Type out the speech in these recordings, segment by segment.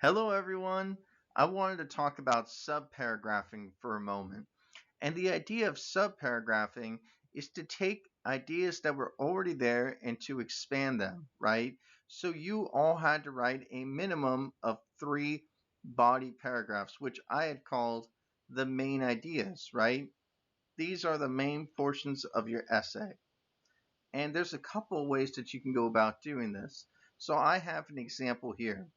Hello, everyone. I wanted to talk about subparagraphing for a moment. And the idea of subparagraphing is to take ideas that were already there and to expand them, right? So you all had to write a minimum of 3 body paragraphs, which I had called the main ideas, right? These are the main portions of your essay. And there's a couple of ways that you can go about doing this. So I have an example here.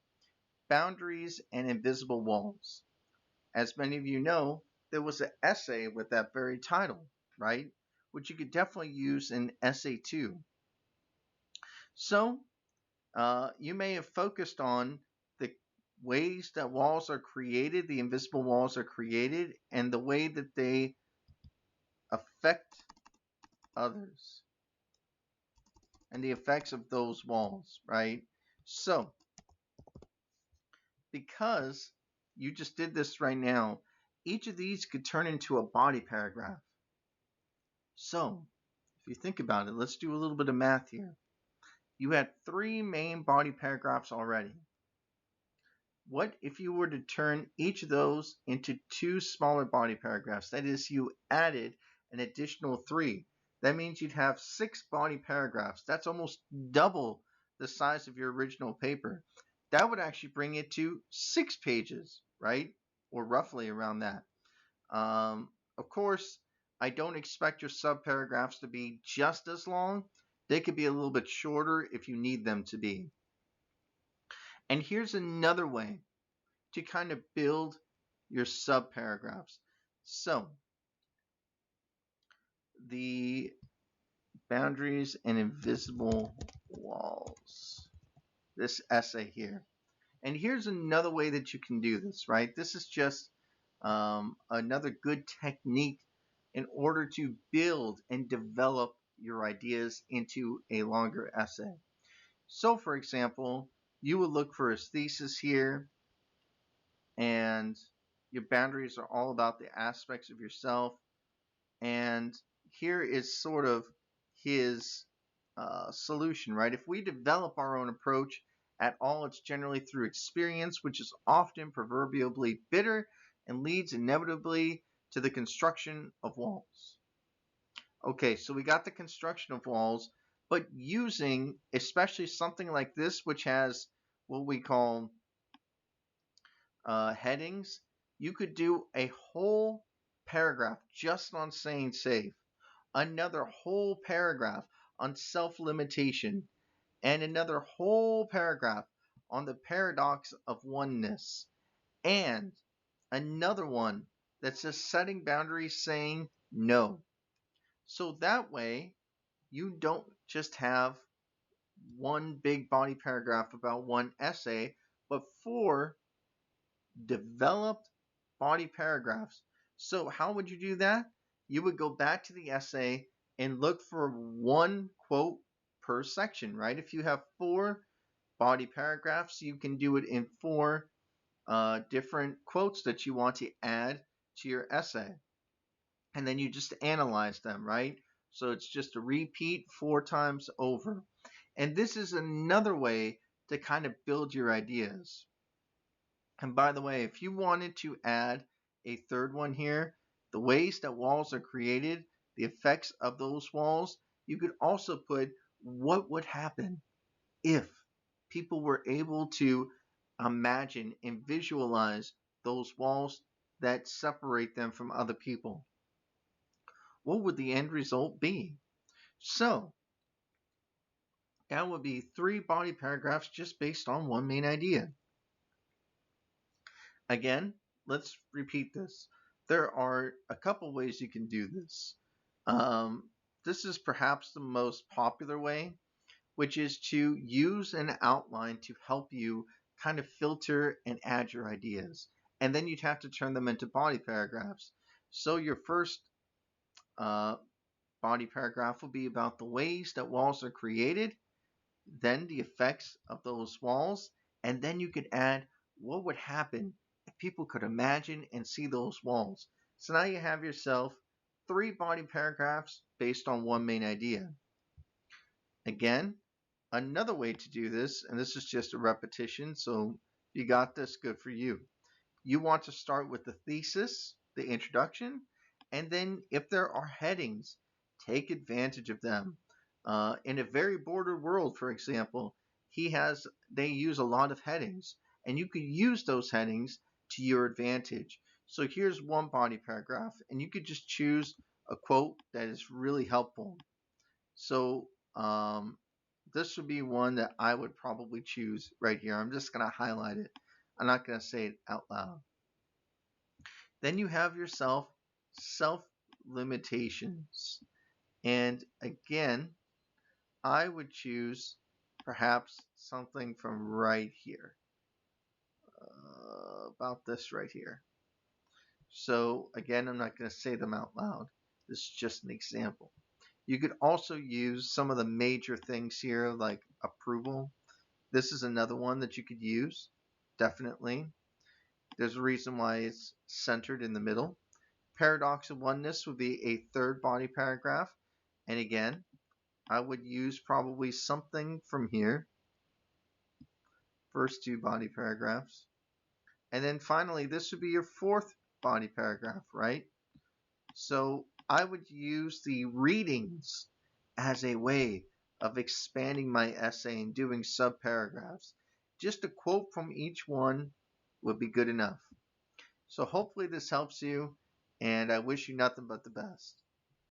Boundaries and invisible walls. As many of you know, there was an essay with that very title, right? Which you could definitely use in essay 2. So, you may have focused on the ways that walls are created, the invisible walls are created, and the way that they affect others and the effects of those walls, right? So, because you just did this right now, each of these could turn into a body paragraph. So, if you think about it, let's do a little bit of math here. You had 3 main body paragraphs already. What if you were to turn each of those into 2 smaller body paragraphs? That is, you added an additional 3. That means you'd have 6 body paragraphs. That's almost double the size of your original paper. That would actually bring it to 6 pages, right? Or roughly around that. Of course, I don't expect your subparagraphs to be just as long. They could be a little bit shorter if you need them to be. And here's another way to kind of build your subparagraphs. So, the boundaries and invisible walls. This essay here. And here's another way that you can do this, right? This is just another good technique in order to build and develop your ideas into a longer essay. So, for example, you would look for his thesis here, and your boundaries are all about the aspects of yourself. And here is sort of his solution, right? If we develop our own approach at all, it's generally through experience, which is often proverbially bitter and leads inevitably to the construction of walls. Okay, so we got the construction of walls, but using especially something like this, which has what we call headings, you could do a whole paragraph just on saying safe, another whole paragraph on self-limitation, and another whole paragraph on the paradox of oneness, and another one that says setting boundaries saying no. So that way, you don't just have one big body paragraph about one essay, but 4 developed body paragraphs. So how would you do that? You would go back to the essay and look for one quote per section, right? If you have 4 body paragraphs, you can do it in 4 different quotes that you want to add to your essay. And then you just analyze them, right? So it's just a repeat 4 times over. And this is another way to kind of build your ideas. And by the way, if you wanted to add a third one here, the ways that walls are created, the effects of those walls, you could also put what would happen if people were able to imagine and visualize those walls that separate them from other people. What would the end result be? So, that would be 3 body paragraphs just based on one main idea. Again, let's repeat this. There are a couple ways you can do this. This is perhaps the most popular way, which is to use an outline to help you kind of filter and add your ideas. And then you'd have to turn them into body paragraphs. So your first body paragraph will be about the ways that walls are created, then the effects of those walls, and then you could add what would happen if people could imagine and see those walls. So now you have yourself 3 body paragraphs based on one main idea. Again, another way to do this, and this is just a repetition, so You got this. Good for you. You want to start with the thesis, the introduction, and then if there are headings, take advantage of them. In a very bordered world, for example, they use a lot of headings, and you could use those headings to your advantage. So here's one body paragraph, and you could just choose a quote that is really helpful. So this would be one that I would probably choose right here. I'm just going to highlight it. I'm not going to say it out loud. Then you have yourself self-limitations. And again, I would choose perhaps something from right here, about this right here. So again, I'm not going to say them out loud. This is just an example. You could also use some of the major things here like approval. This is another one that you could use, definitely. There's a reason why it's centered in the middle. Paradox of oneness would be a third body paragraph. And again, I would use probably something from here. First two body paragraphs. And then finally, this would be your fourth body paragraph, right? So I would use the readings as a way of expanding my essay and doing subparagraphs. Just a quote from each one would be good enough. So hopefully this helps you, and I wish you nothing but the best.